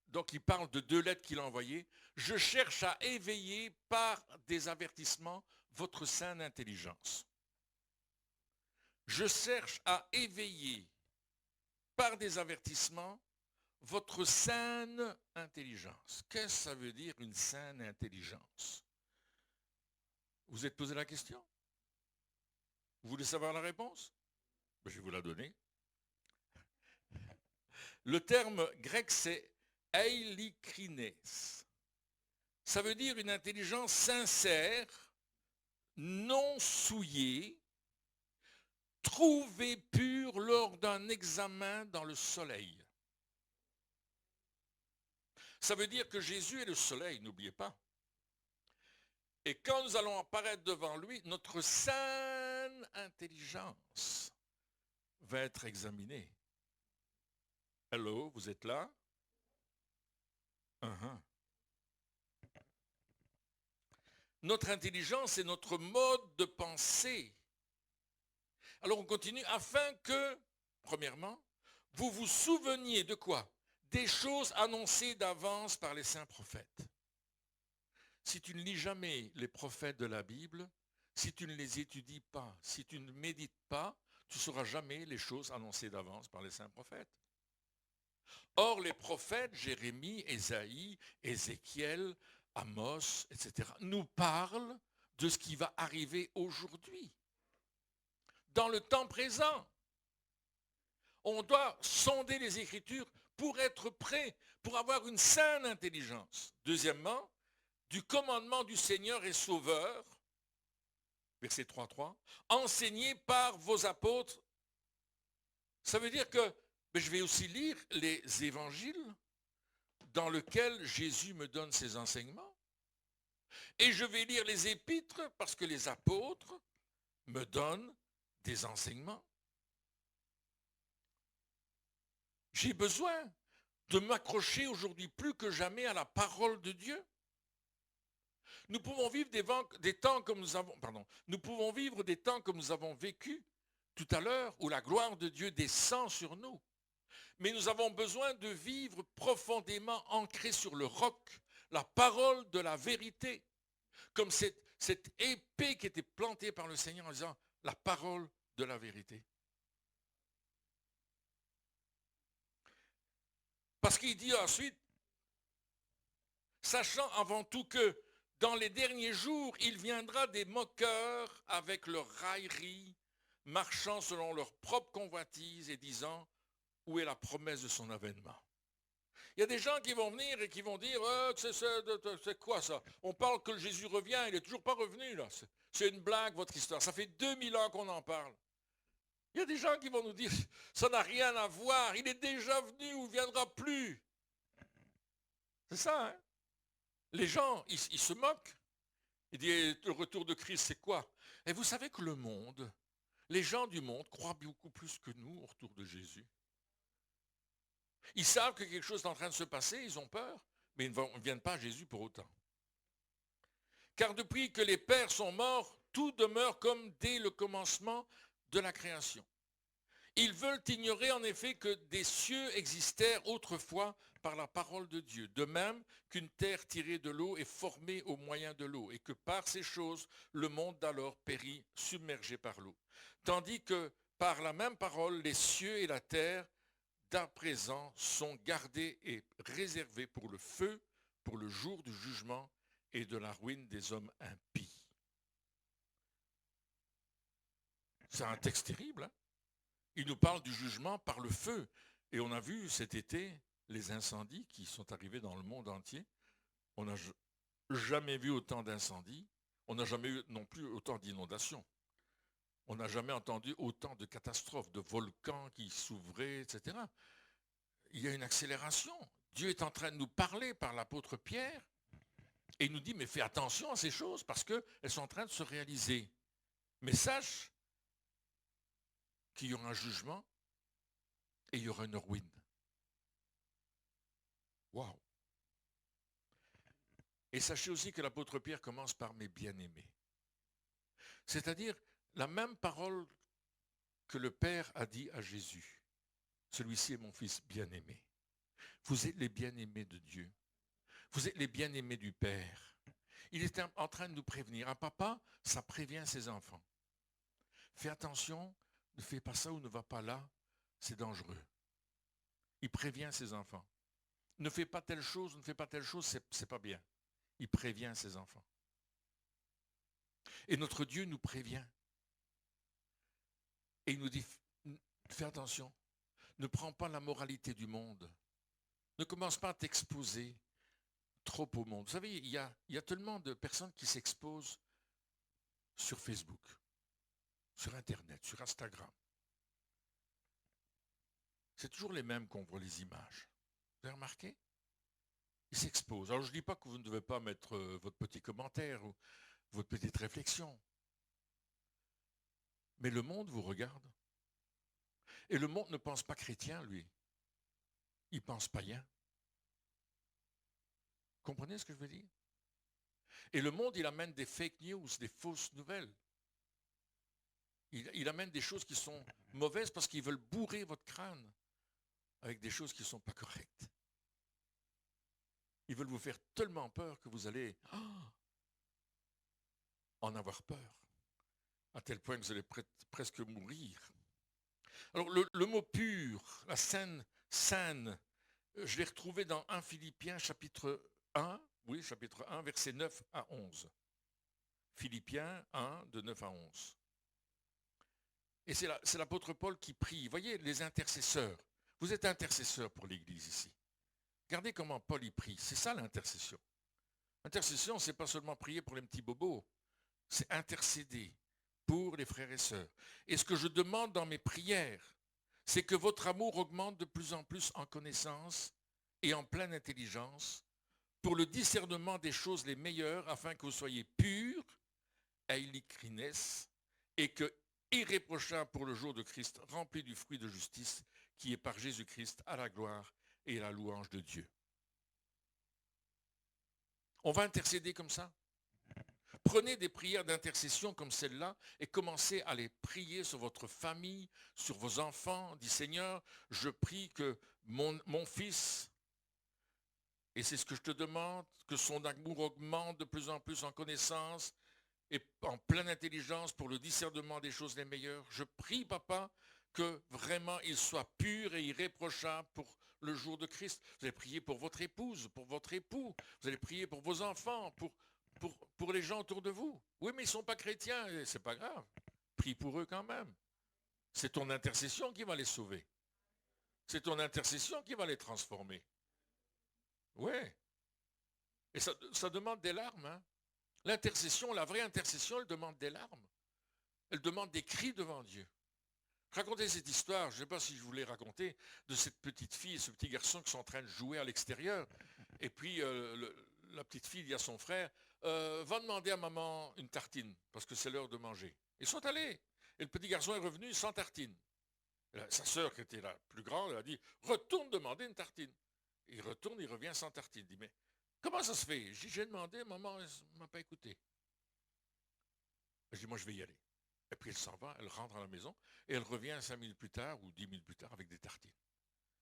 Donc il parle de 2 lettres qu'il a envoyées. Je cherche à éveiller par des avertissements votre saine intelligence. Je cherche à éveiller par des avertissements votre saine intelligence. Qu'est-ce que ça veut dire une saine intelligence? Vous êtes posé la question? Vous voulez savoir la réponse? Je vais vous la donner. Le terme grec, c'est eilikrines. Ça veut dire une intelligence sincère, non souillée, trouvée pure lors d'un examen dans le soleil. Ça veut dire que Jésus est le soleil, n'oubliez pas. Et quand nous allons apparaître devant lui, notre saine intelligence va être examinée. Hello, vous êtes là? Notre intelligence est notre mode de pensée. Alors on continue, afin que, premièrement, vous vous souveniez de quoi? Des choses annoncées d'avance par les saints prophètes. Si tu ne lis jamais les prophètes de la Bible, si tu ne les étudies pas, si tu ne médites pas, tu ne sauras jamais les choses annoncées d'avance par les saints prophètes. Or, les prophètes, Jérémie, Ésaïe, Ézéchiel, Amos, etc., nous parlent de ce qui va arriver aujourd'hui, dans le temps présent. On doit sonder les Écritures pour être prêt, pour avoir une saine intelligence. Deuxièmement, du commandement du Seigneur et Sauveur, verset 3.3, enseigné par vos apôtres. Ça veut dire que je vais aussi lire les évangiles dans lesquels Jésus me donne ses enseignements. Et je vais lire les épîtres parce que les apôtres me donnent des enseignements. J'ai besoin de m'accrocher aujourd'hui plus que jamais à la parole de Dieu. Nous pouvons vivre des temps comme nous avons vécu tout à l'heure, où la gloire de Dieu descend sur nous. Mais nous avons besoin de vivre profondément ancrés sur le roc, la parole de la vérité, comme cette épée qui était plantée par le Seigneur en disant la parole de la vérité. Parce qu'il dit ensuite, sachant avant tout que dans les derniers jours, il viendra des moqueurs avec leur raillerie, marchant selon leur propre convoitise et disant, où est la promesse de son avènement? Il y a des gens qui vont venir et qui vont dire, c'est quoi ça? On parle que Jésus revient, il n'est toujours pas revenu là. C'est une blague votre histoire, ça fait 2000 ans qu'on en parle. Il y a des gens qui vont nous dire, ça n'a rien à voir, il est déjà venu ou il ne viendra plus. C'est ça, hein? Les gens, ils se moquent. Ils disent, le retour de Christ, c'est quoi? Et vous savez que le monde, les gens du monde croient beaucoup plus que nous au retour de Jésus. Ils savent que quelque chose est en train de se passer, ils ont peur, mais ils ne viennent pas à Jésus pour autant. Car depuis que les pères sont morts, tout demeure comme dès le commencement de la création. Ils veulent ignorer en effet que des cieux existèrent autrefois par la parole de Dieu, de même qu'une terre tirée de l'eau est formée au moyen de l'eau, et que par ces choses, le monde d'alors périt, submergé par l'eau. Tandis que par la même parole, les cieux et la terre d'à présent sont gardés et réservés pour le feu, pour le jour du jugement et de la ruine des hommes impies. C'est un texte terrible, hein? Il nous parle du jugement par le feu. Et on a vu cet été les incendies qui sont arrivés dans le monde entier. On n'a jamais vu autant d'incendies. On n'a jamais eu non plus autant d'inondations. On n'a jamais entendu autant de catastrophes, de volcans qui s'ouvraient, etc. Il y a une accélération. Dieu est en train de nous parler par l'apôtre Pierre et il nous dit, mais fais attention à ces choses parce qu'elles sont en train de se réaliser. Mais sache qu'il y aura un jugement et il y aura une ruine. Waouh! Et sachez aussi que l'apôtre Pierre commence par mes bien-aimés. C'est-à-dire la même parole que le Père a dit à Jésus. Celui-ci est mon fils bien-aimé. Vous êtes les bien-aimés de Dieu. Vous êtes les bien-aimés du Père. Il est en train de nous prévenir. Un papa, ça prévient ses enfants. Fais attention, ne fais pas ça ou ne va pas là, c'est dangereux. Il prévient ses enfants. Ne fais pas telle chose, ne fais pas telle chose, c'est pas bien. Il prévient ses enfants. Et notre Dieu nous prévient. Et il nous dit, fais attention, ne prends pas la moralité du monde. Ne commence pas à t'exposer trop au monde. Vous savez, il y a tellement de personnes qui s'exposent sur Facebook, sur Internet, sur Instagram. C'est toujours les mêmes qu'on voit les images. Vous avez remarqué? Ils s'exposent. Alors je ne dis pas que vous ne devez pas mettre votre petit commentaire ou votre petite réflexion. Mais le monde vous regarde. Et le monde ne pense pas chrétien, lui. Il pense païen. Comprenez ce que je veux dire? Et le monde, il amène des fake news, des fausses nouvelles. Il amène des choses qui sont mauvaises parce qu'ils veulent bourrer votre crâne avec des choses qui ne sont pas correctes. Ils veulent vous faire tellement peur que vous allez en avoir peur, à tel point que vous allez presque mourir. Alors le mot pur, la saine, je l'ai retrouvé dans 1 Philippiens chapitre 1, chapitre 1, versets 9 à 11. Philippiens 1, de 9 à 11. Et c'est l'apôtre Paul qui prie. Vous voyez, les intercesseurs. Vous êtes intercesseurs pour l'Église ici. Regardez comment Paul y prie. C'est ça l'intercession. Intercession, ce n'est pas seulement prier pour les petits bobos, c'est intercéder pour les frères et sœurs. Et ce que je demande dans mes prières, c'est que votre amour augmente de plus en plus en connaissance et en pleine intelligence pour le discernement des choses les meilleures afin que vous soyez purs, eilikrines, et que irréprochable pour le jour de Christ, rempli du fruit de justice qui est par Jésus-Christ à la gloire et à la louange de Dieu. On va intercéder comme ça. Prenez des prières d'intercession comme celle-là et commencez à les prier sur votre famille, sur vos enfants. Dis Seigneur, je prie que mon fils, et c'est ce que je te demande, que son amour augmente de plus en plus en connaissance et en pleine intelligence pour le discernement des choses les meilleures. Je prie, papa, que vraiment il soit pur et irréprochable pour le jour de Christ. Vous allez prier pour votre épouse, pour votre époux. Vous allez prier pour vos enfants, pour les gens autour de vous. Oui, mais ils ne sont pas chrétiens, et c'est pas grave. Prie pour eux quand même. C'est ton intercession qui va les sauver. C'est ton intercession qui va les transformer. Oui. Et ça demande des larmes. Hein. L'intercession, la vraie intercession, elle demande des larmes. Elle demande des cris devant Dieu. Je racontais cette histoire, je ne sais pas si je vous l'ai raconté, de cette petite fille et ce petit garçon qui sont en train de jouer à l'extérieur. Et puis la petite fille dit à son frère, va demander à maman une tartine, parce que c'est l'heure de manger. Ils sont allés. Et le petit garçon est revenu sans tartine. Sa sœur, qui était la plus grande, elle a dit, retourne demander une tartine. Il retourne, il revient sans tartine. Il dit, mais comment ça se fait? J'ai demandé, maman ne m'a pas écouté. Je dis, moi je vais y aller. Et puis elle s'en va, elle rentre à la maison, et elle revient 5 minutes plus tard, ou 10 minutes plus tard, avec des tartines.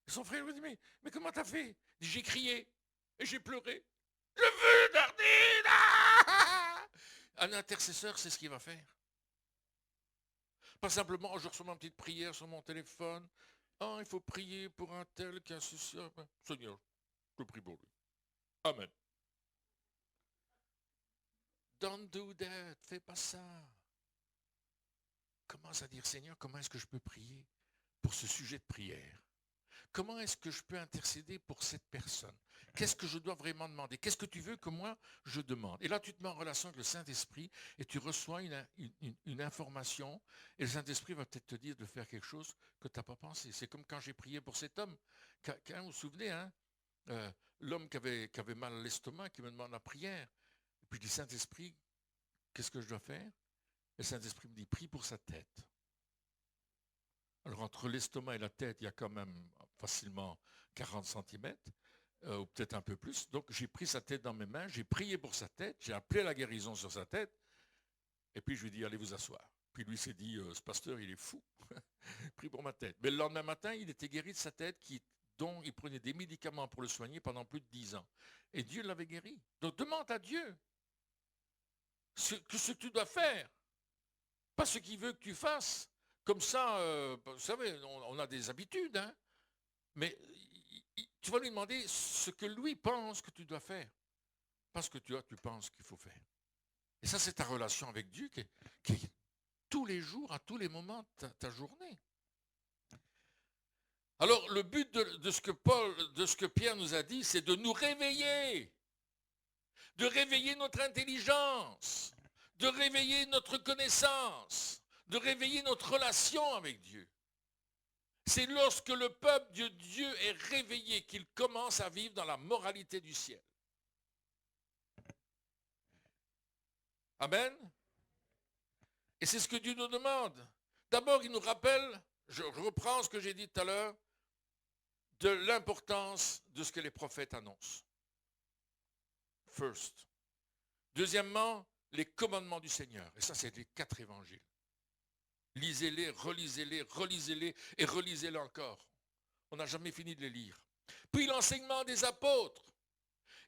Et son frère lui dit, mais comment t'as fait? Il dit, j'ai crié, et j'ai pleuré. Je veux une tartine! Ah! Un intercesseur, c'est ce qu'il va faire. Pas simplement, je reçois ma petite prière sur mon téléphone. Ah, il faut prier pour un tel qui a ceci. Seigneur, je prie pour lui. Amen. Don't do that, fais pas ça. Commence à dire, Seigneur, comment est-ce que je peux prier pour ce sujet de prière? Comment est-ce que je peux intercéder pour cette personne? Qu'est-ce que je dois vraiment demander? Qu'est-ce que tu veux que moi je demande? Et là, tu te mets en relation avec le Saint-Esprit et tu reçois une information et le Saint-Esprit va peut-être te dire de faire quelque chose que tu n'as pas pensé. C'est comme quand j'ai prié pour cet homme. Vous vous souvenez, hein? L'homme qui avait mal à l'estomac, qui me demande la prière. Et puis je dis, Saint-Esprit, qu'est-ce que je dois faire? Et le Saint-Esprit me dit, prie pour sa tête. Alors entre l'estomac et la tête, il y a quand même facilement 40 cm, ou peut-être un peu plus. Donc j'ai pris sa tête dans mes mains, j'ai prié pour sa tête, j'ai appelé la guérison sur sa tête, et puis je lui ai dit, allez vous asseoir. Puis lui s'est dit, ce pasteur, il est fou, prie pour ma tête. Mais le lendemain matin, il était guéri de sa tête, dont il prenait des médicaments pour le soigner pendant plus de 10 ans. Et Dieu l'avait guéri. Donc demande à Dieu ce que tu dois faire, pas ce qu'il veut que tu fasses. Comme ça, vous savez, on a des habitudes, hein? Mais tu vas lui demander ce que lui pense que tu dois faire. Pas ce que tu penses qu'il faut faire. Et ça, c'est ta relation avec Dieu qui est tous les jours, à tous les moments de ta journée. Alors, le but de ce que Pierre nous a dit, c'est de nous réveiller, de réveiller notre intelligence, de réveiller notre connaissance, de réveiller notre relation avec Dieu. C'est lorsque le peuple de Dieu est réveillé qu'il commence à vivre dans la moralité du ciel. Amen. Et c'est ce que Dieu nous demande. D'abord, il nous rappelle, je reprends ce que j'ai dit tout à l'heure, de l'importance de ce que les prophètes annoncent. First. Deuxièmement, les commandements du Seigneur. Et ça, c'est les 4 évangiles. Lisez-les, relisez-les, relisez-les et relisez-les encore. On n'a jamais fini de les lire. Puis l'enseignement des apôtres.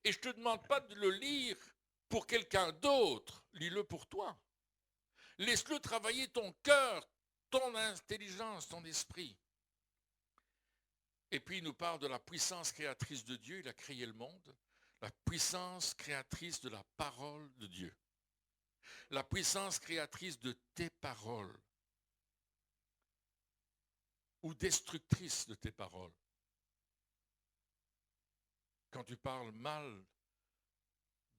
Et je ne te demande pas de le lire pour quelqu'un d'autre. Lis-le pour toi. Laisse-le travailler ton cœur, ton intelligence, ton esprit. Et puis il nous parle de la puissance créatrice de Dieu. Il a créé le monde. La puissance créatrice de la parole de Dieu. La puissance créatrice de tes paroles. Ou destructrice de tes paroles. Quand tu parles mal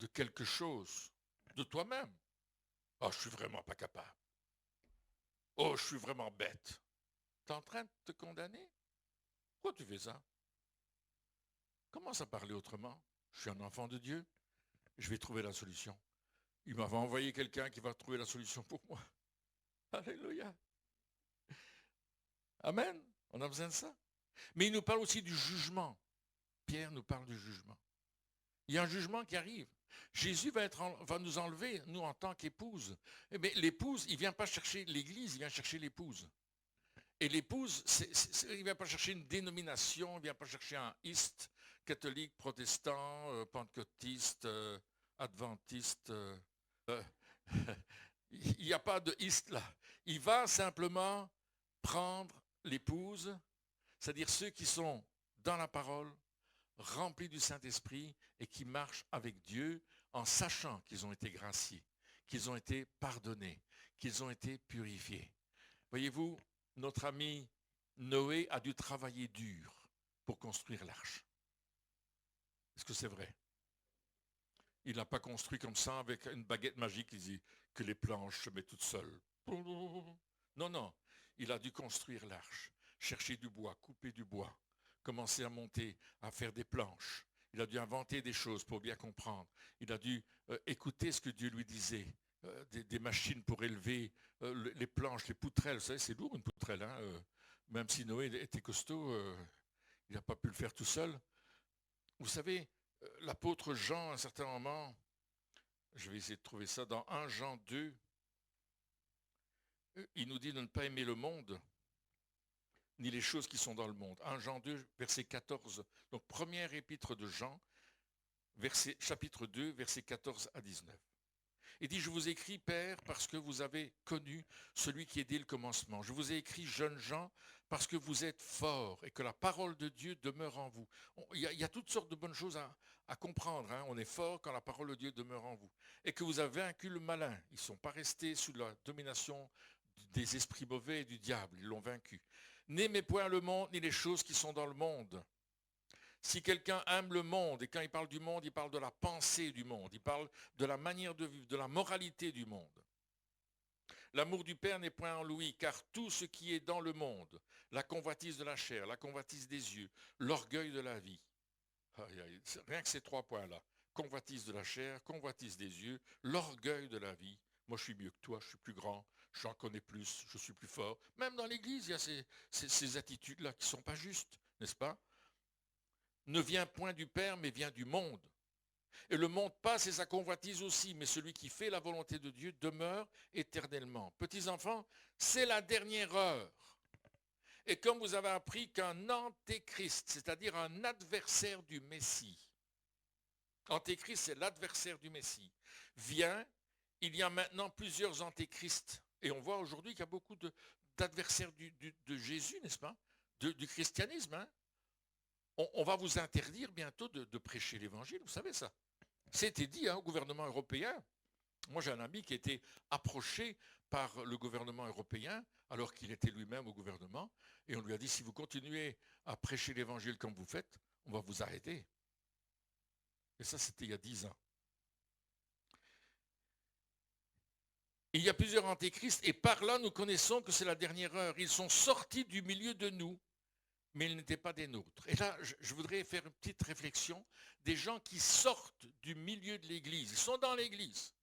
de quelque chose, de toi-même. Oh, je suis vraiment pas capable. Oh, je suis vraiment bête. Tu es en train de te condamner? Pourquoi tu fais ça? Commence à parler autrement. Je suis un enfant de Dieu. Je vais trouver la solution. Il m'avait envoyé quelqu'un qui va trouver la solution pour moi. Alléluia. Amen. On a besoin de ça. Mais il nous parle aussi du jugement. Pierre nous parle du jugement. Il y a un jugement qui arrive. Jésus va nous enlever, nous en tant qu'épouse. Mais l'épouse, il ne vient pas chercher l'église, il vient chercher l'épouse. Et l'épouse, il ne vient pas chercher une dénomination, il ne vient pas chercher un iste, catholique, protestant, pentecôtiste, adventiste. Il n'y a pas de iste là. Il va simplement prendre l'épouse, c'est-à-dire ceux qui sont dans la parole, remplis du Saint-Esprit et qui marchent avec Dieu en sachant qu'ils ont été graciés, qu'ils ont été pardonnés, qu'ils ont été purifiés. Voyez-vous, notre ami Noé a dû travailler dur pour construire l'arche. Est-ce que c'est vrai? Il n'a pas construit comme ça avec une baguette magique qui dit que les planches se mettent toutes seules. Non, non. Il a dû construire l'arche, chercher du bois, couper du bois, commencer à monter, à faire des planches. Il a dû inventer des choses pour bien comprendre. Il a dû écouter ce que Dieu lui disait. Des machines pour élever les planches, les poutrelles. Vous savez, c'est lourd une poutrelle. Hein, même si Noé était costaud, il n'a pas pu le faire tout seul. Vous savez, l'apôtre Jean, à un certain moment, je vais essayer de trouver ça dans 1 Jean 2, il nous dit de ne pas aimer le monde, ni les choses qui sont dans le monde. 1 Jean 2, verset 14. Donc, première épître de Jean, chapitre 2, verset 14 à 19. Il dit, je vous écris, Père, parce que vous avez connu celui qui est dès le commencement. Je vous ai écrit, jeunes gens, parce que vous êtes forts et que la parole de Dieu demeure en vous. Il y a toutes sortes de bonnes choses à comprendre. Hein. On est fort quand la parole de Dieu demeure en vous. Et que vous avez vaincu le malin. Ils ne sont pas restés sous la domination des esprits mauvais et du diable. Ils l'ont vaincu. N'aimez point le monde ni les choses qui sont dans le monde. Si quelqu'un aime le monde, et quand il parle du monde, il parle de la pensée du monde, il parle de la manière de vivre, de la moralité du monde. L'amour du Père n'est point en lui, car tout ce qui est dans le monde, la convoitise de la chair, la convoitise des yeux, l'orgueil de la vie, rien que ces 3 points-là, convoitise de la chair, convoitise des yeux, l'orgueil de la vie, moi je suis mieux que toi, je suis plus grand, j'en connais plus, je suis plus fort. Même dans l'Église, il y a ces attitudes-là qui ne sont pas justes, n'est-ce pas? Ne vient point du Père, mais vient du monde. Et le monde passe et sa convoitise aussi, mais celui qui fait la volonté de Dieu demeure éternellement. Petits enfants, c'est la dernière heure. Et comme vous avez appris qu'un antéchrist, c'est-à-dire un adversaire du Messie, antéchrist c'est l'adversaire du Messie, vient, il y a maintenant plusieurs antéchrists. Et on voit aujourd'hui qu'il y a beaucoup d'adversaires de Jésus, n'est-ce pas? Du christianisme, hein? On va vous interdire bientôt de prêcher l'évangile, vous savez ça. C'était dit au gouvernement européen. Moi, j'ai un ami qui a été approché par le gouvernement européen, alors qu'il était lui-même au gouvernement, et on lui a dit, si vous continuez à prêcher l'évangile comme vous faites, on va vous arrêter. Et ça, c'était il y a 10 ans. Il y a plusieurs antéchrists, et par là, nous connaissons que c'est la dernière heure. Ils sont sortis du milieu de nous, mais ils n'étaient pas des nôtres. Et là, je voudrais faire une petite réflexion. Des gens qui sortent du milieu de l'Église, ils sont dans l'Église,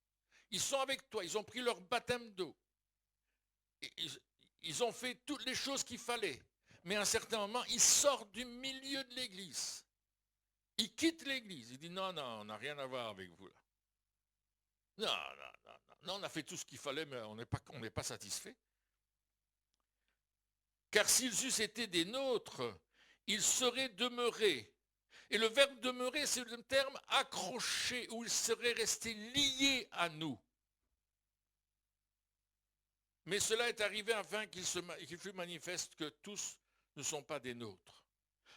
ils sont avec toi, ils ont pris leur baptême d'eau, ils ont fait toutes les choses qu'il fallait, mais à un certain moment, ils sortent du milieu de l'Église. Ils quittent l'Église, ils disent non, non, on n'a rien à voir avec vous là. Non, non, non, non, on a fait tout ce qu'il fallait, mais on n'est pas satisfait. Car s'ils eussent été des nôtres, ils seraient demeurés. Et le verbe demeurer, c'est le terme accroché, où ils seraient restés liés à nous. Mais cela est arrivé afin qu'il fût manifeste que tous ne sont pas des nôtres.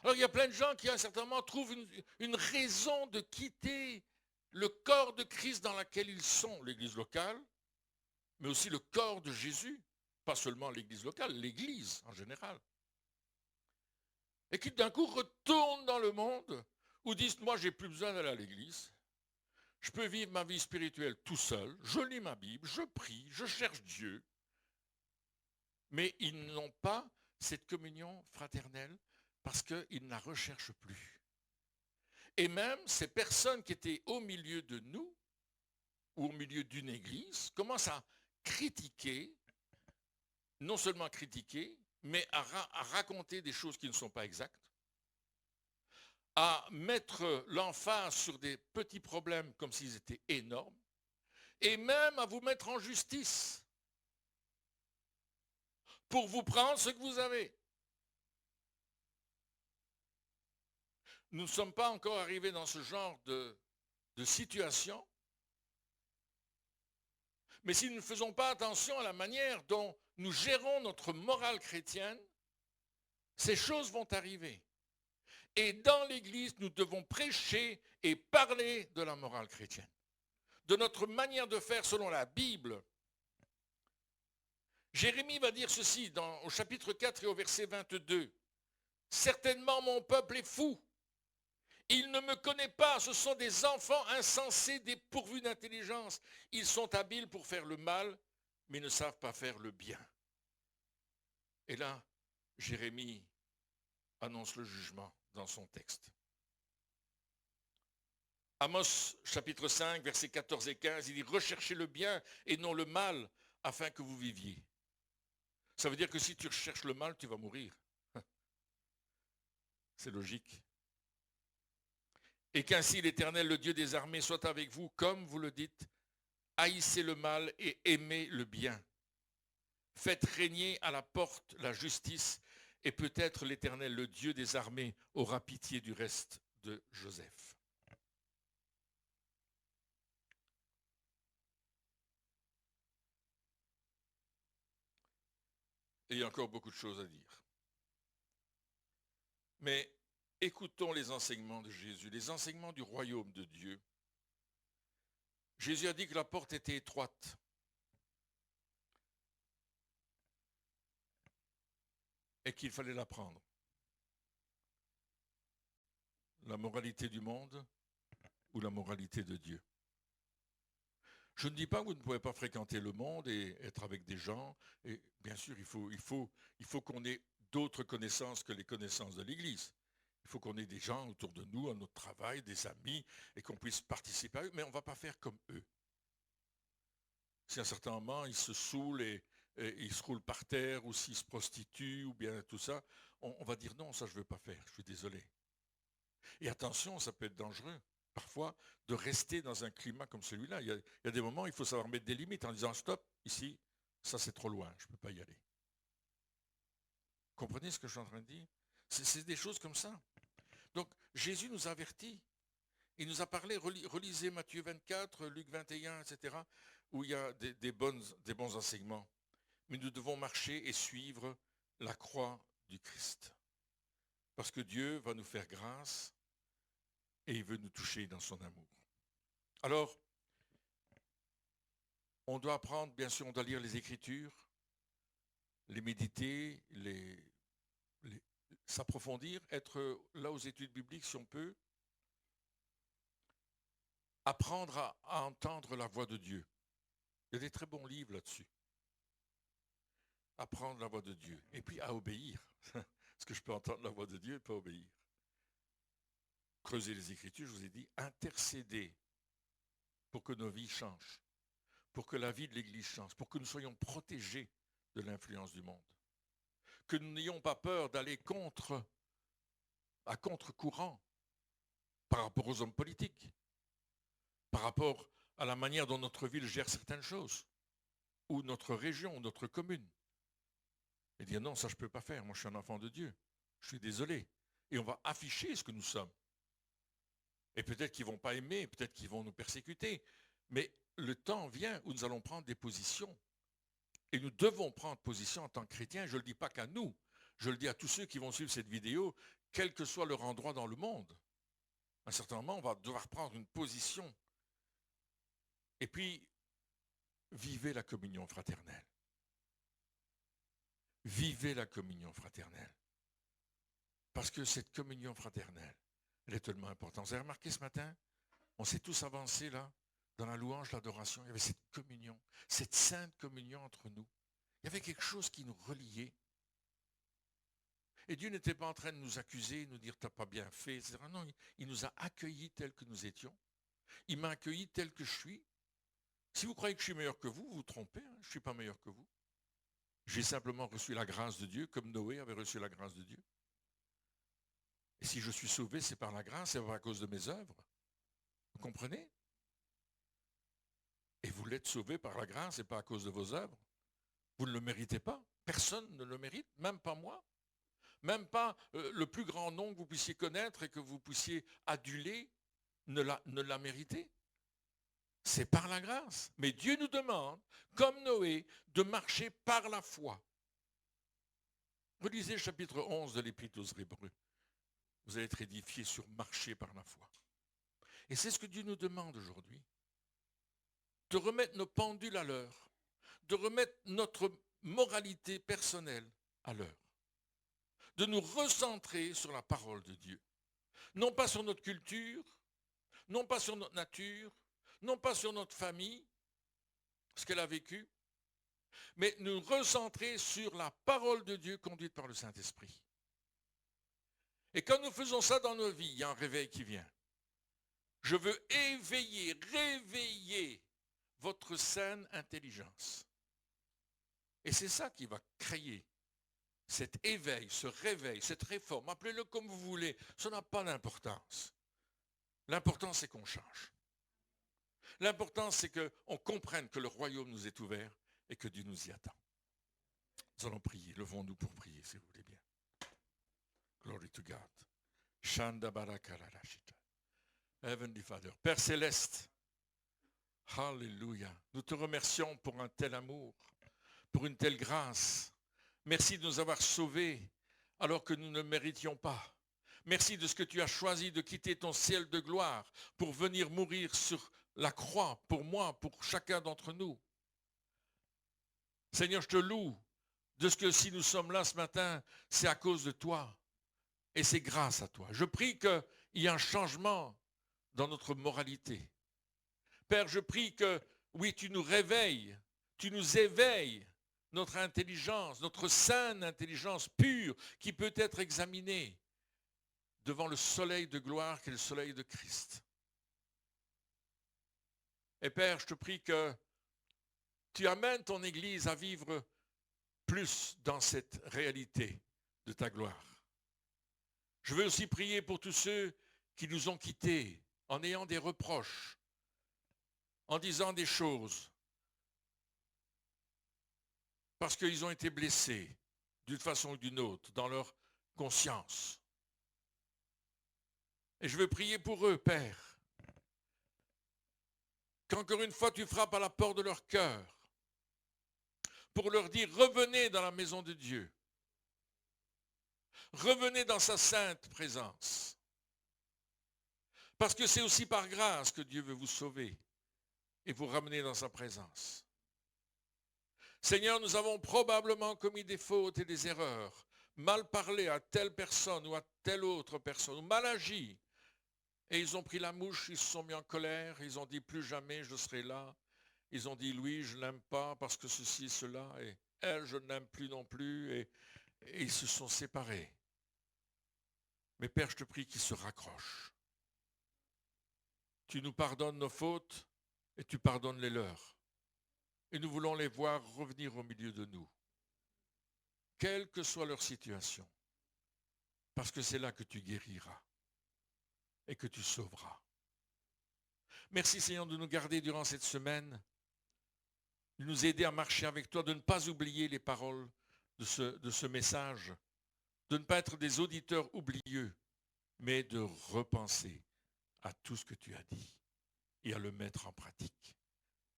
Alors il y a plein de gens qui à un certain moment trouvent une raison de quitter le corps de Christ dans lequel ils sont, l'église locale, mais aussi le corps de Jésus, pas seulement l'église locale, l'église en général. Et qui d'un coup retournent dans le monde ou disent, moi j'ai plus besoin d'aller à l'église, Je peux vivre ma vie spirituelle tout seul, je lis ma Bible, je prie, je cherche Dieu, mais ils n'ont pas cette communion fraternelle parce qu'ils ne la recherchent plus. Et même ces personnes qui étaient au milieu de nous, ou au milieu d'une église, commencent à critiquer, non seulement critiquer, mais à raconter des choses qui ne sont pas exactes, à mettre l'emphase sur des petits problèmes comme s'ils étaient énormes, et même à vous mettre en justice pour vous prendre ce que vous avez. Nous ne sommes pas encore arrivés dans ce genre de situation, mais si nous ne faisons pas attention à la manière dont nous gérons notre morale chrétienne, ces choses vont arriver. Et dans l'Église, nous devons prêcher et parler de la morale chrétienne, de notre manière de faire selon la Bible. Jérémie va dire ceci au chapitre 4 et au verset 22. « Certainement mon peuple est fou. Il ne me connaît pas, ce sont des enfants insensés, dépourvus d'intelligence. Ils sont habiles pour faire le mal, mais ne savent pas faire le bien. » Et là, Jérémie annonce le jugement dans son texte. Amos chapitre 5, versets 14 et 15, il dit « Recherchez le bien et non le mal, afin que vous viviez. » Ça veut dire que si tu recherches le mal, tu vas mourir. C'est logique. Et qu'ainsi l'Éternel, le Dieu des armées, soit avec vous, comme vous le dites, haïssez le mal et aimez le bien. Faites régner à la porte la justice, et peut-être l'Éternel, le Dieu des armées, aura pitié du reste de Joseph. Et il y a encore beaucoup de choses à dire. Mais écoutons les enseignements de Jésus, les enseignements du royaume de Dieu. Jésus a dit que la porte était étroite. Et qu'il fallait la prendre. La moralité du monde ou la moralité de Dieu. Je ne dis pas que vous ne pouvez pas fréquenter le monde et être avec des gens. Et bien sûr, il faut qu'on ait d'autres connaissances que les connaissances de l'Église. Il faut qu'on ait des gens autour de nous, à notre travail, des amis, et qu'on puisse participer à eux, mais on ne va pas faire comme eux. Si à un certain moment, ils se saoulent et ils se roulent par terre, ou s'ils se prostituent, ou bien tout ça, on va dire non, ça je ne veux pas faire, je suis désolé. Et attention, ça peut être dangereux, parfois, de rester dans un climat comme celui-là. Il y a des moments où il faut savoir mettre des limites en disant stop, ici, ça c'est trop loin, je ne peux pas y aller. Comprenez ce que je suis en train de dire? C'est des choses comme ça. Donc, Jésus nous avertit. Il nous a parlé, relisez Matthieu 24, Luc 21, etc., où il y a des bons enseignements. Mais nous devons marcher et suivre la croix du Christ. Parce que Dieu va nous faire grâce et il veut nous toucher dans son amour. Alors, on doit apprendre, bien sûr, on doit lire les Écritures, les méditer, s'approfondir, être là aux études bibliques si on peut, apprendre à entendre la voix de Dieu. Il y a des très bons livres là-dessus. Apprendre la voix de Dieu. Et puis à obéir. Parce que je peux entendre la voix de Dieu et pas obéir. Creuser les Écritures, je vous ai dit, intercéder pour que nos vies changent, pour que la vie de l'Église change, pour que nous soyons protégés de l'influence du monde. Que nous n'ayons pas peur d'aller à contre-courant par rapport aux hommes politiques, par rapport à la manière dont notre ville gère certaines choses, ou notre région, ou notre commune. Et dire non, ça je ne peux pas faire, moi je suis un enfant de Dieu, je suis désolé. Et on va afficher ce que nous sommes. Et peut-être qu'ils ne vont pas aimer, peut-être qu'ils vont nous persécuter, mais le temps vient où nous allons prendre des positions. Et nous devons prendre position en tant que chrétiens, je ne le dis pas qu'à nous, je le dis à tous ceux qui vont suivre cette vidéo, quel que soit leur endroit dans le monde. À un certain moment, on va devoir prendre une position. Et puis, vivez la communion fraternelle. Vivez la communion fraternelle. Parce que cette communion fraternelle, elle est tellement importante. Vous avez remarqué ce matin, On s'est tous avancés là, dans la louange, l'adoration. Il y avait cette communion, cette sainte communion entre nous. Il y avait quelque chose qui nous reliait. Et Dieu n'était pas en train de nous accuser, de nous dire « t'as pas bien fait », etc. Non, il nous a accueillis tels que nous étions. Il m'a accueilli tel que je suis. Si vous croyez que je suis meilleur que vous, vous vous trompez, hein, je ne suis pas meilleur que vous. J'ai simplement reçu la grâce de Dieu, comme Noé avait reçu la grâce de Dieu. Et si je suis sauvé, c'est par la grâce, c'est pas à cause de mes œuvres. Vous comprenez? Et vous l'êtes sauvé par la grâce et pas à cause de vos œuvres. Vous ne le méritez pas. Personne ne le mérite, même pas moi. Même pas le plus grand nom que vous puissiez connaître et que vous puissiez aduler ne l'a mérité. C'est par la grâce. Mais Dieu nous demande, comme Noé, de marcher par la foi. Relisez le chapitre 11 de l'Épître aux Hébreux. Vous allez être édifiés sur marcher par la foi. Et c'est ce que Dieu nous demande aujourd'hui. De remettre nos pendules à l'heure. De remettre notre moralité personnelle à l'heure. De nous recentrer sur la parole de Dieu. Non pas sur notre culture, non pas sur notre nature, non pas sur notre famille, ce qu'elle a vécu, mais nous recentrer sur la parole de Dieu conduite par le Saint-Esprit. Et quand nous faisons ça dans nos vies, il y a un réveil qui vient. Je veux éveiller, réveiller votre saine intelligence. Et c'est ça qui va créer cet éveil, ce réveil, cette réforme. Appelez-le comme vous voulez, ça n'a pas d'importance. L'important, c'est qu'on change. L'important, c'est qu'on comprenne que le royaume nous est ouvert et que Dieu nous y attend. Nous allons prier. Levons-nous pour prier, si vous voulez bien. Glory to God. Shanda barakarashita. Heavenly Father. Père Céleste, Alléluia. Nous te remercions pour un tel amour, pour une telle grâce. Merci de nous avoir sauvés alors que nous ne méritions pas. Merci de ce que tu as choisi de quitter ton ciel de gloire pour venir mourir sur la croix pour moi, pour chacun d'entre nous. Seigneur, je te loue de ce que si nous sommes là ce matin, c'est à cause de toi et c'est grâce à toi. Je prie qu'il y ait un changement dans notre moralité. Père, je prie que, oui, tu nous réveilles, tu nous éveilles notre intelligence, notre saine intelligence pure qui peut être examinée devant le soleil de gloire qui est le soleil de Christ. Et Père, je te prie que tu amènes ton Église à vivre plus dans cette réalité de ta gloire. Je veux aussi prier pour tous ceux qui nous ont quittés en ayant des reproches, en disant des choses, parce qu'ils ont été blessés d'une façon ou d'une autre dans leur conscience. Et je veux prier pour eux, Père, qu'encore une fois tu frappes à la porte de leur cœur pour leur dire revenez dans la maison de Dieu. Revenez dans sa sainte présence. Parce que c'est aussi par grâce que Dieu veut vous sauver et vous ramener dans sa présence. Seigneur, nous avons probablement commis des fautes et des erreurs, mal parlé à telle personne ou à telle autre personne, ou mal agi. Et ils ont pris la mouche, ils se sont mis en colère, ils ont dit plus jamais je serai là. Ils ont dit lui, je n'aime pas parce que ceci, cela, et elle, je n'aime plus non plus, et ils se sont séparés. Mais Père, je te prie qu'ils se raccrochent. Tu nous pardonnes nos fautes et tu pardonnes les leurs. Et nous voulons les voir revenir au milieu de nous, quelle que soit leur situation, parce que c'est là que tu guériras et que tu sauveras. Merci Seigneur de nous garder durant cette semaine, de nous aider à marcher avec toi, de ne pas oublier les paroles de ce message, de ne pas être des auditeurs oublieux, mais de repenser à tout ce que tu as dit et à le mettre en pratique.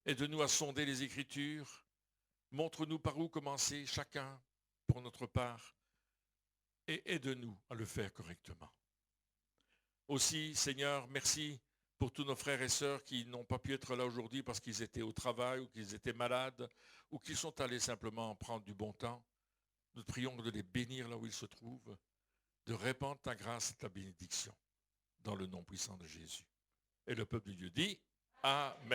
Aide-nous à sonder les Écritures, montre-nous par où commencer, chacun pour notre part, et aide-nous à le faire correctement. Aussi, Seigneur, merci pour tous nos frères et sœurs qui n'ont pas pu être là aujourd'hui parce qu'ils étaient au travail ou qu'ils étaient malades ou qu'ils sont allés simplement prendre du bon temps. Nous te prions de les bénir là où ils se trouvent, de répandre ta grâce et ta bénédiction dans le nom puissant de Jésus. Et le peuple de Dieu dit Amen.